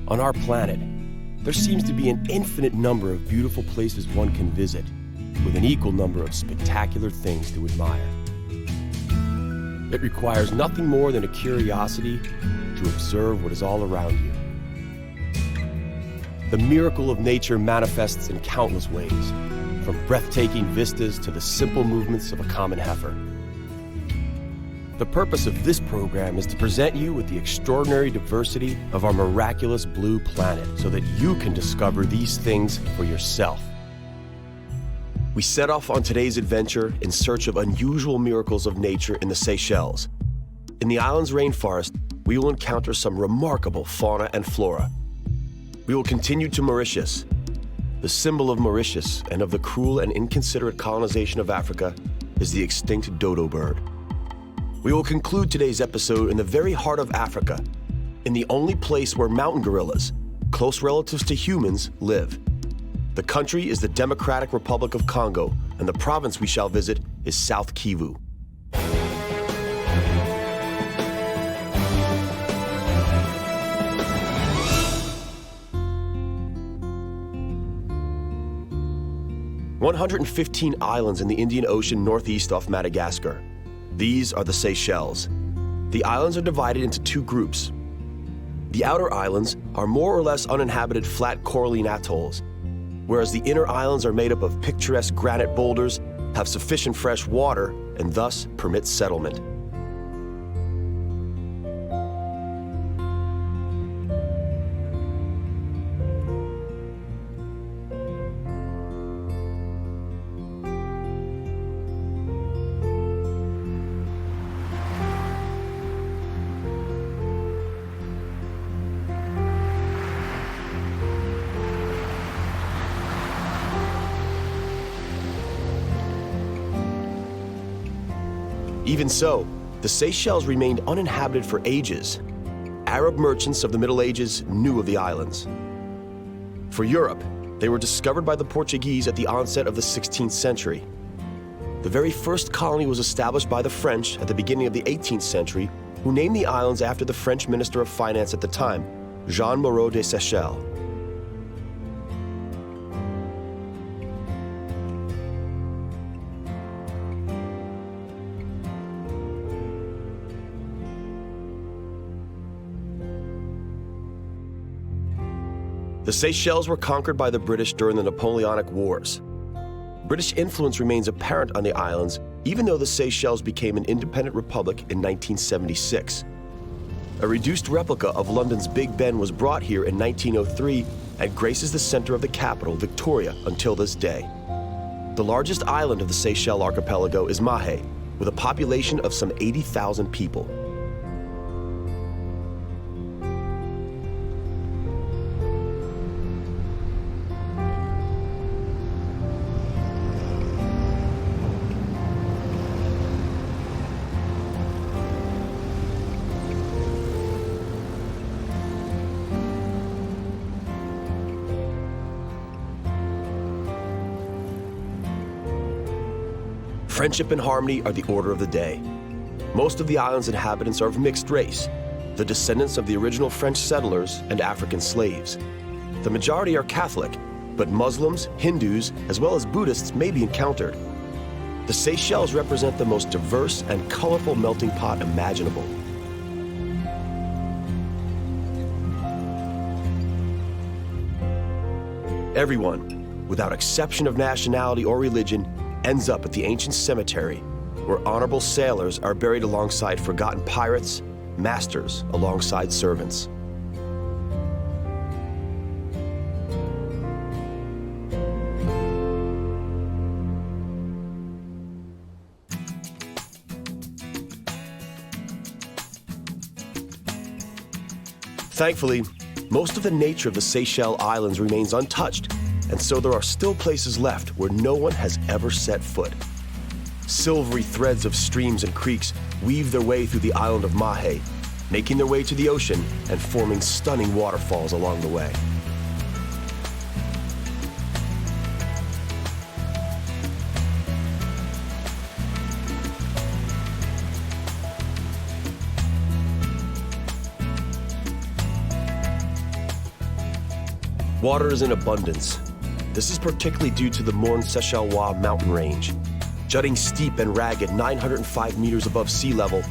On our planet, there seems to be an infinite number of beautiful places one can visit, with an equal number of spectacular things to admire. It requires nothing more than a curiosity to observe what is all around you. The miracle of nature manifests in countless ways, from breathtaking vistas to the simple movements of a common heifer. The purpose of this program is to present you with the extraordinary diversity of our miraculous blue planet so that you can discover these things for yourself. We set off on today's adventure in search of unusual miracles of nature in the Seychelles. In the island's rainforest, we will encounter some remarkable fauna and flora. We will continue to Mauritius. The symbol of Mauritius and of the cruel and inconsiderate colonization of Africa is the extinct dodo bird. We will conclude today's episode in the very heart of Africa, in the only place where mountain gorillas, close relatives to humans, live. The country is the Democratic Republic of Congo, and the province we shall visit is South Kivu. "115 islands in the Indian Ocean northeast off Madagascar. These are the Seychelles. The islands are divided into two groups. The outer islands are more or less uninhabited flat coralline atolls, whereas the inner islands are made up of picturesque granite boulders, have sufficient fresh water, and thus permit settlement. Even so, the Seychelles remained uninhabited for ages. Arab merchants of the Middle Ages knew of the islands. For Europe, they were discovered by the Portuguese at the onset of the 16th century. The very first colony was established by the French at the beginning of the 18th century, who named the islands after the French Minister of Finance at the time, Jean Moreau de Seychelles. The Seychelles were conquered by the British during the Napoleonic Wars. British influence remains apparent on the islands, even though the Seychelles became an independent republic in 1976. A reduced replica of London's Big Ben was brought here in 1903 and graces the center of the capital, Victoria, until this day. The largest island of the Seychelles archipelago is Mahé, with a population of some 80,000 people. Friendship and harmony are the order of the day. Most of the island's inhabitants are of mixed race, the descendants of the original French settlers and African slaves. The majority are Catholic, but Muslims, Hindus, as well as Buddhists may be encountered. The Seychelles represent the most diverse and colorful melting pot imaginable. Everyone, without exception of nationality or religion, ends up at the ancient cemetery, where honorable sailors are buried alongside forgotten pirates, masters alongside servants. Thankfully, most of the nature of the Seychelles Islands remains untouched, and so there are still places left where no one has ever set foot. Silvery threads of streams and creeks weave their way through the island of Mahé, making their way to the ocean and forming stunning waterfalls along the way. Water is in abundance. This is particularly due to the Seychelles mountain range. Jutting steep and ragged 905 meters above sea level,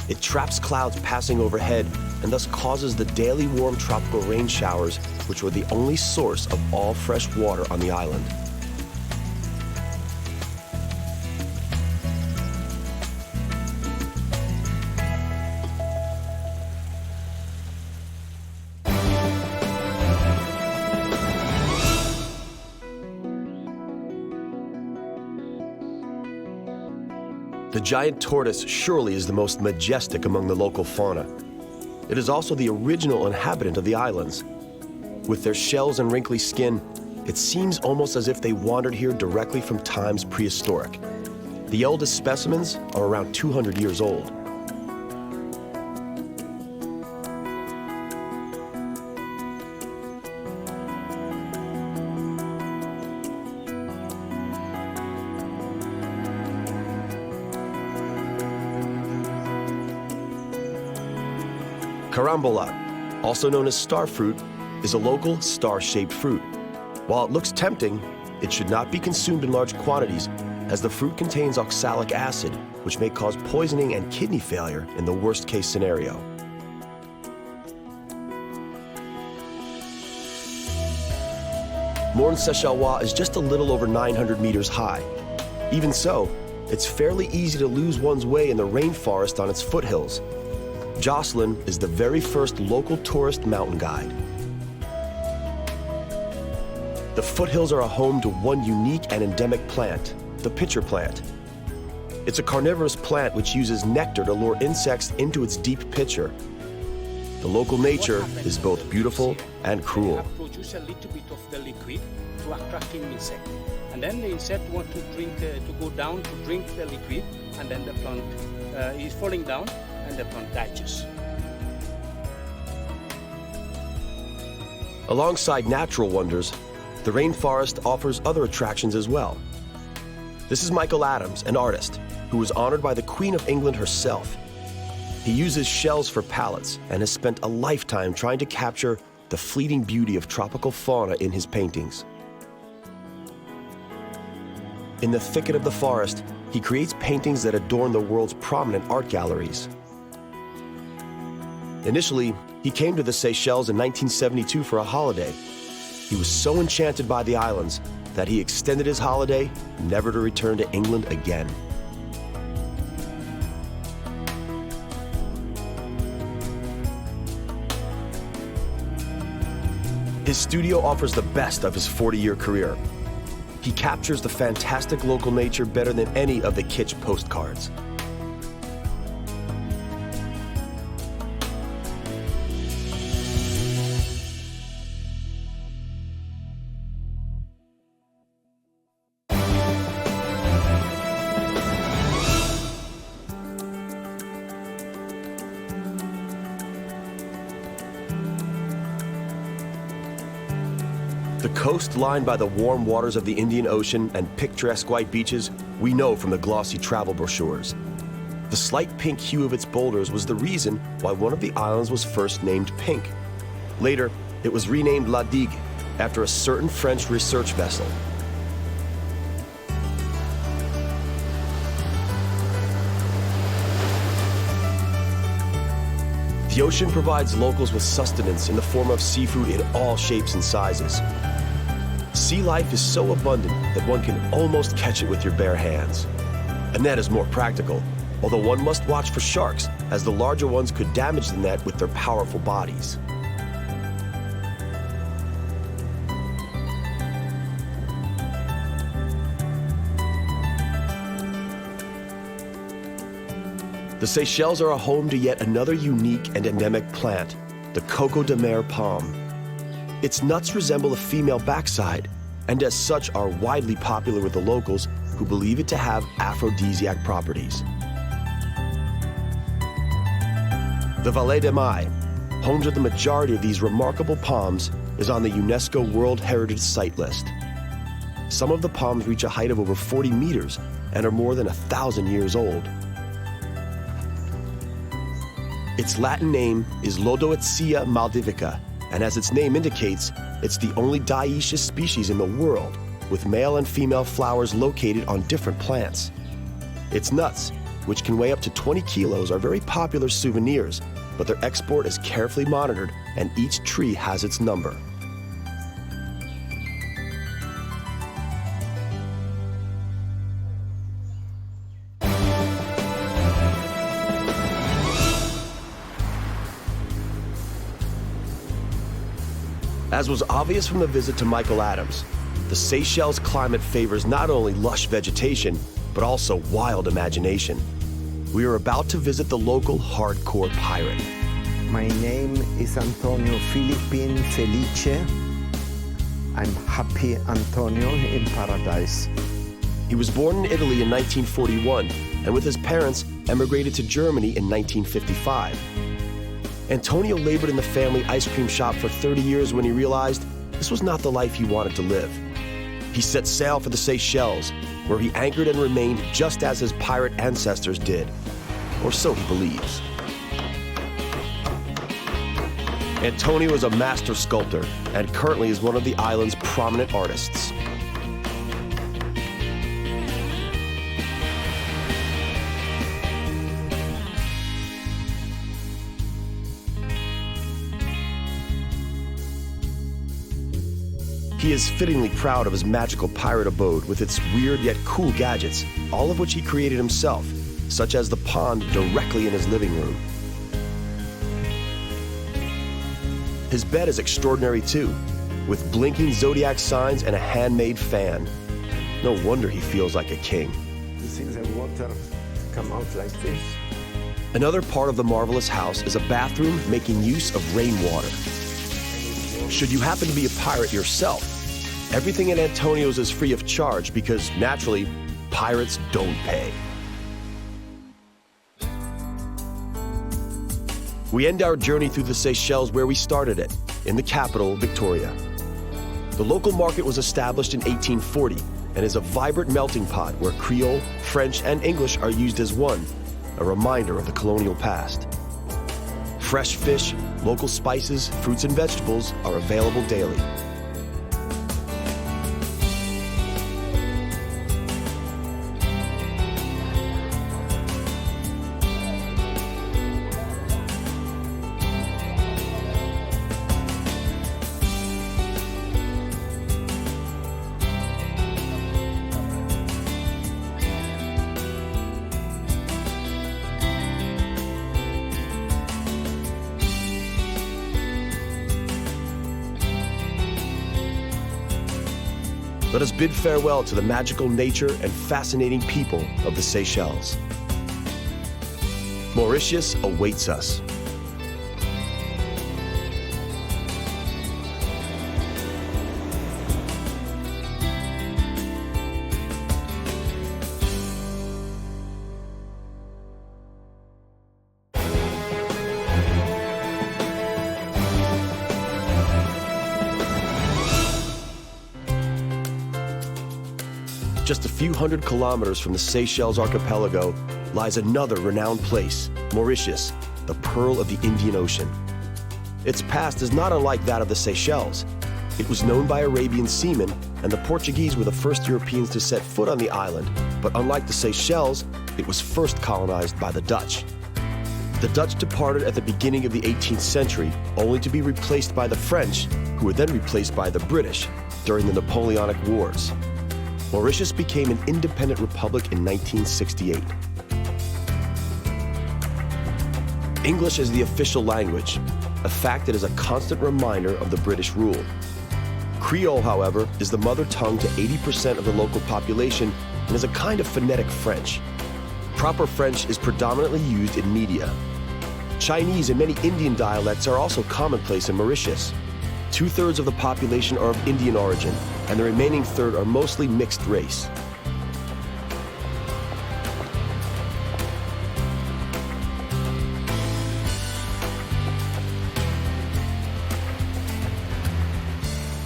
it traps clouds passing overhead and thus causes the daily warm tropical rain showers, which were the only source of all fresh water on the island. The giant tortoise surely is the most majestic among the local fauna. It is also the original inhabitant of the islands. With their shells and wrinkly skin, it seems almost as if they wandered here directly from times prehistoric. The eldest specimens are around 200 years old. Carambola, also known as star fruit, is a local star-shaped fruit. While it looks tempting, it should not be consumed in large quantities, as the fruit contains oxalic acid, which may cause poisoning and kidney failure in the worst-case scenario. Seychelles is just a little over 900 meters high. Even so, it's fairly easy to lose one's way in the rainforest on its foothills. Jocelyn is the very first local tourist mountain guide. The foothills are a home to one unique and endemic plant, the pitcher plant. It's a carnivorous plant which uses nectar to lure insects into its deep pitcher. The local nature is both beautiful and cruel. Produce a little bit of the liquid to attract an insect, and then the insect want to drink, to go down to drink the liquid, and then the plant is falling down, and the plant digests. Alongside natural wonders, the rainforest offers other attractions as well. This is Michael Adams, an artist, who was honored by the Queen of England herself. He uses shells for palettes and has spent a lifetime trying to capture the fleeting beauty of tropical fauna in his paintings. In the thicket of the forest, he creates paintings that adorn the world's prominent art galleries. Initially, he came to the Seychelles in 1972 for a holiday. He was so enchanted by the islands that he extended his holiday, never to return to England again. His studio offers the best of his 40-year career. He captures the fantastic local nature better than any of the kitsch postcards. The coast lined by the warm waters of the Indian Ocean and picturesque white beaches we know from the glossy travel brochures. The slight pink hue of its boulders was the reason why one of the islands was first named Pink. Later, it was renamed La Digue after a certain French research vessel. The ocean provides locals with sustenance in the form of seafood in all shapes and sizes. Sea life is so abundant that one can almost catch it with your bare hands. A net is more practical, although one must watch for sharks, as the larger ones could damage the net with their powerful bodies. The Seychelles are a home to yet another unique and endemic plant, the coco de mer palm. Its nuts resemble a female backside, and as such are widely popular with the locals who believe it to have aphrodisiac properties. The Vallée des Mai, home to the majority of these remarkable palms, is on the UNESCO World Heritage Site list. Some of the palms reach a height of over 40 meters and are more than 1,000 years old. Its Latin name is Lodoicea maldivica, And as its name indicates, it's the only dioecious species in the world, with male and female flowers located on different plants. Its nuts, which can weigh up to 20 kilos, are very popular souvenirs, but their export is carefully monitored and each tree has its number. As was obvious from the visit to Michael Adams, the Seychelles climate favors not only lush vegetation, but also wild imagination. We are about to visit the local hardcore pirate. My name is Antonio Filipin Felice. I'm happy Antonio in paradise. He was born in Italy in 1941 and with his parents emigrated to Germany in 1955. Antonio labored in the family ice cream shop for 30 years when he realized this was not the life he wanted to live. He set sail for the Seychelles, where he anchored and remained just as his pirate ancestors did, or so he believes. Antonio is a master sculptor and currently is one of the island's prominent artists. He is fittingly proud of his magical pirate abode with its weird yet cool gadgets, all of which he created himself, such as the pond directly in his living room. His bed is extraordinary too, with blinking zodiac signs and a handmade fan. No wonder he feels like a king. You see the water come out like this? Another part of the marvelous house is a bathroom making use of rainwater. Should you happen to be a pirate yourself, everything at Antonio's is free of charge because, naturally, pirates don't pay. We end our journey through the Seychelles where we started it, in the capital, Victoria. The local market was established in 1840 and is a vibrant melting pot where Creole, French, and English are used as one, a reminder of the colonial past. Fresh fish, local spices, fruits, and vegetables are available daily. Let us bid farewell to the magical nature and fascinating people of the Seychelles. Mauritius awaits us. Just a few hundred kilometers from the Seychelles archipelago lies another renowned place, Mauritius, the pearl of the Indian Ocean. Its past is not unlike that of the Seychelles. It was known by Arabian seamen, and the Portuguese were the first Europeans to set foot on the island, but unlike the Seychelles, it was first colonized by the Dutch. The Dutch departed at the beginning of the 18th century, only to be replaced by the French, who were then replaced by the British during the Napoleonic Wars. Mauritius became an independent republic in 1968. English is the official language, a fact that is a constant reminder of the British rule. Creole, however, is the mother tongue to 80% of the local population and is a kind of phonetic French. Proper French is predominantly used in media. Chinese and many Indian dialects are also commonplace in Mauritius. 2/3 of the population are of Indian origin, and the remaining third are mostly mixed race.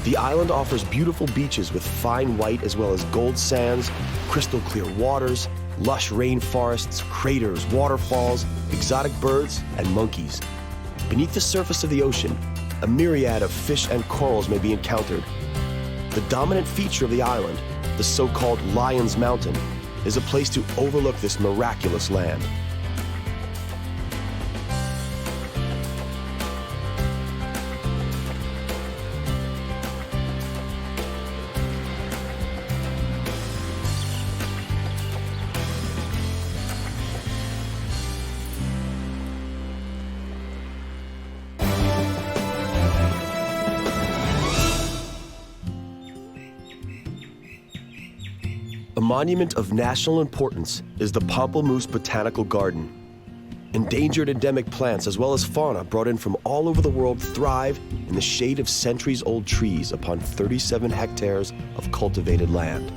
The island offers beautiful beaches with fine white as well as gold sands, crystal clear waters, lush rainforests, craters, waterfalls, exotic birds, and monkeys. Beneath the surface of the ocean, a myriad of fish and corals may be encountered. The dominant feature of the island, the so-called Lion's Mountain, is a place to overlook this miraculous land. A monument of national importance is the Pamplemousse Botanical Garden. Endangered endemic plants as well as fauna brought in from all over the world thrive in the shade of centuries-old trees upon 37 hectares of cultivated land.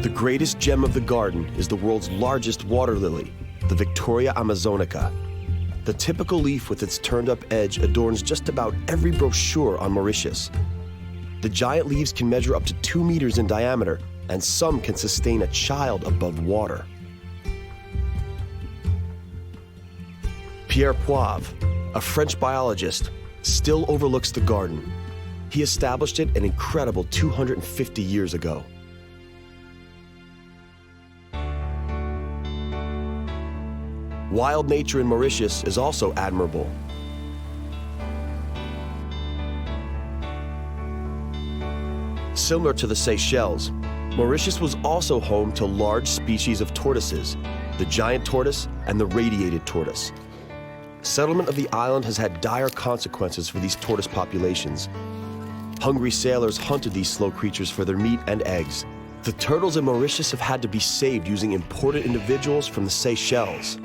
The greatest gem of the garden is the world's largest water lily, the Victoria Amazonica. The typical leaf with its turned-up edge adorns just about every brochure on Mauritius. The giant leaves can measure up to 2 meters in diameter, and some can sustain a child above water. Pierre Poivre, a French biologist, still overlooks the garden. He established it an incredible 250 years ago. Wild nature in Mauritius is also admirable. Similar to the Seychelles, Mauritius was also home to large species of tortoises, the giant tortoise and the radiated tortoise. Settlement of the island has had dire consequences for these tortoise populations. Hungry sailors hunted these slow creatures for their meat and eggs. The turtles in Mauritius have had to be saved using imported individuals from the Seychelles.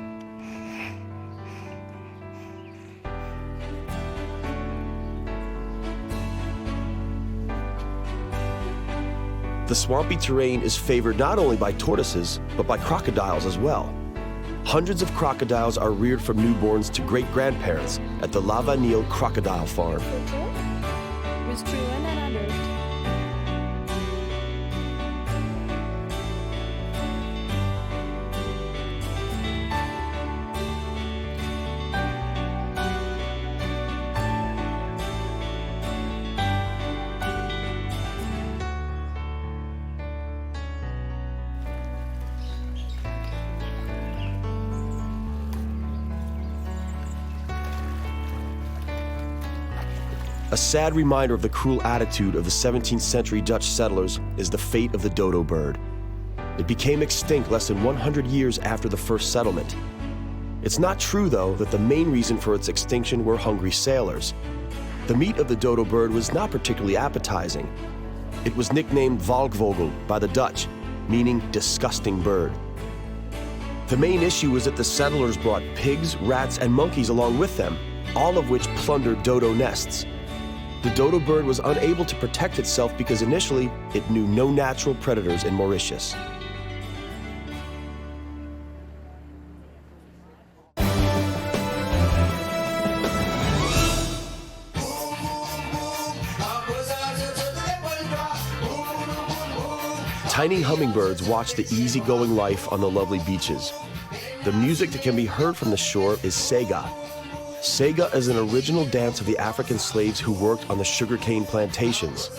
The swampy terrain is favored not only by tortoises, but by crocodiles as well. Hundreds of crocodiles are reared from newborns to great-grandparents at the La Vanille Crocodile Farm. A sad reminder of the cruel attitude of the 17th century Dutch settlers is the fate of the dodo bird. It became extinct less than 100 years after the first settlement. It's not true, though, that the main reason for its extinction were hungry sailors. The meat of the dodo bird was not particularly appetizing. It was nicknamed Walgvogel by the Dutch, meaning disgusting bird. The main issue was that the settlers brought pigs, rats, and monkeys along with them, all of which plundered dodo nests. The dodo bird was unable to protect itself because initially it knew no natural predators in Mauritius. Tiny hummingbirds watch the easygoing life on the lovely beaches. The music that can be heard from the shore is sega. Sega is an original dance of the African slaves who worked on the sugarcane plantations.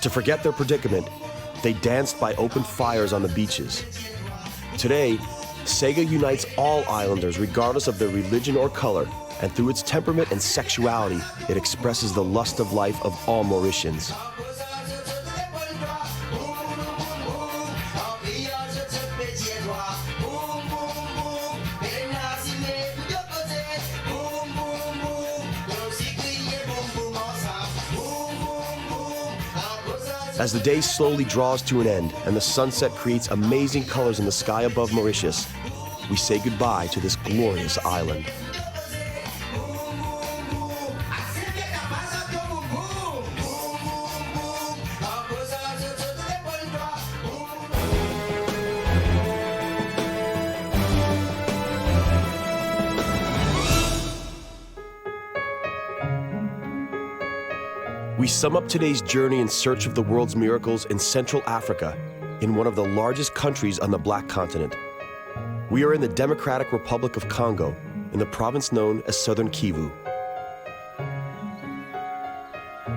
To forget their predicament, they danced by open fires on the beaches. Today, Sega unites all islanders regardless of their religion or color, and through its temperament and sexuality, it expresses the lust of life of all Mauritians. As the day slowly draws to an end and the sunset creates amazing colors in the sky above Mauritius, we say goodbye to this glorious island. We sum up today's journey in search of the world's miracles in Central Africa, in one of the largest countries on the Black Continent. We are in the Democratic Republic of Congo, in the province known as Southern Kivu.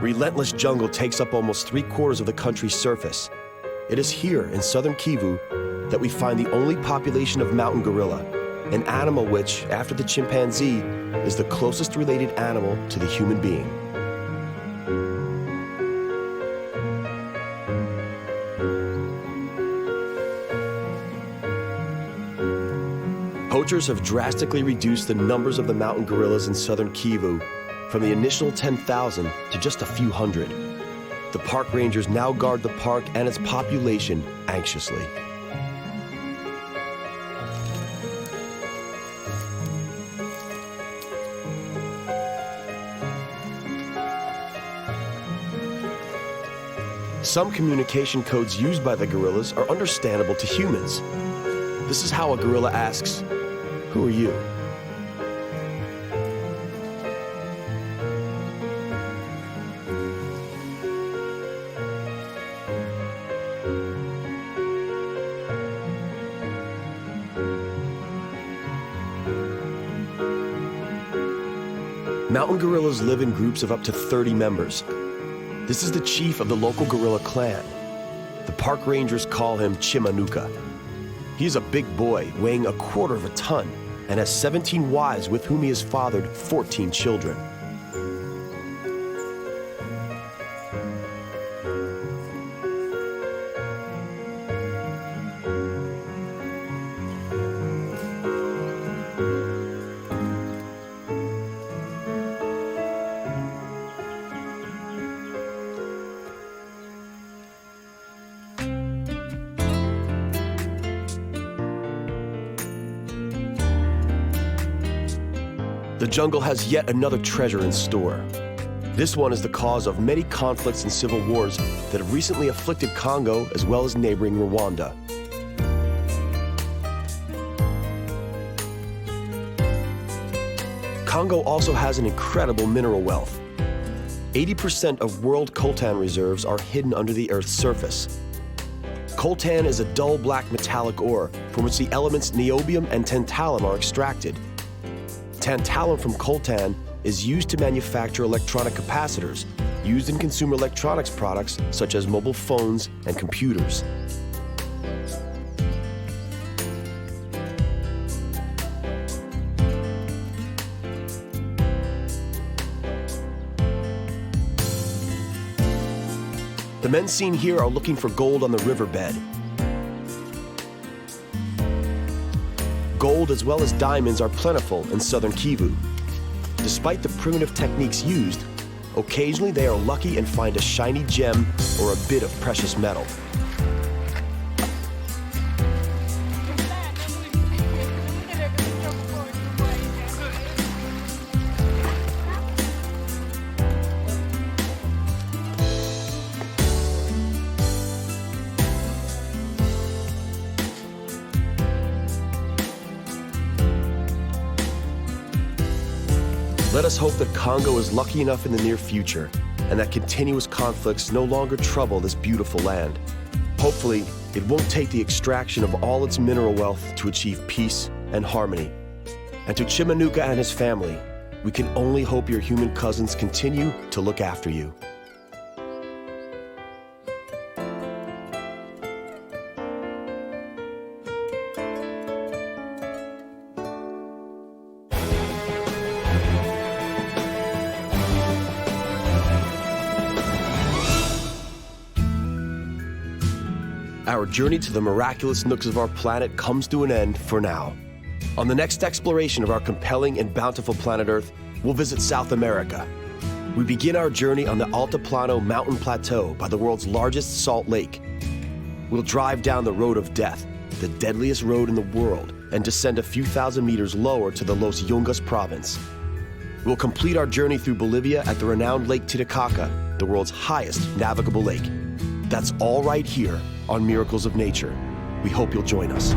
Relentless jungle takes up almost 3/4 of the country's surface. It is here in Southern Kivu that we find the only population of mountain gorilla, an animal which, after the chimpanzee, is the closest related animal to the human being. Poachers have drastically reduced the numbers of the mountain gorillas in Southern Kivu from the initial 10,000 to just a few hundred. The park rangers now guard the park and its population anxiously. Some communication codes used by the gorillas are understandable to humans. This is how a gorilla asks, "Who are you?" Mountain gorillas live in groups of up to 30 members. This is the chief of the local gorilla clan. The park rangers call him Chimanuka. He is a big boy, weighing 1/4 of a ton, and has 17 wives with whom he has fathered 14 children. The jungle has yet another treasure in store. This one is the cause of many conflicts and civil wars that have recently afflicted Congo as well as neighboring Rwanda. Congo also has an incredible mineral wealth. 80% of world coltan reserves are hidden under the Earth's surface. Coltan is a dull black metallic ore from which the elements niobium and tantalum are extracted. Tantalum from coltan is used to manufacture electronic capacitors used in consumer electronics products such as mobile phones and computers. The men seen here are looking for gold on the riverbed. Gold as well as diamonds are plentiful in Southern Kivu. Despite the primitive techniques used, occasionally they are lucky and find a shiny gem or a bit of precious metal. Let us hope that Congo is lucky enough in the near future and that continuous conflicts no longer trouble this beautiful land. Hopefully, it won't take the extraction of all its mineral wealth to achieve peace and harmony. And to Chimanuka and his family, we can only hope your human cousins continue to look after you. Our journey to the miraculous nooks of our planet comes to an end for now. On the next exploration of our compelling and bountiful planet Earth, we'll visit South America. We begin our journey on the Altiplano mountain plateau by the world's largest salt lake. We'll drive down the road of death, the deadliest road in the world, and descend a few thousand meters lower to the Los Yungas province. We'll complete our journey through Bolivia at the renowned Lake Titicaca, the world's highest navigable lake. That's all right here on Miracles of Nature. We hope you'll join us.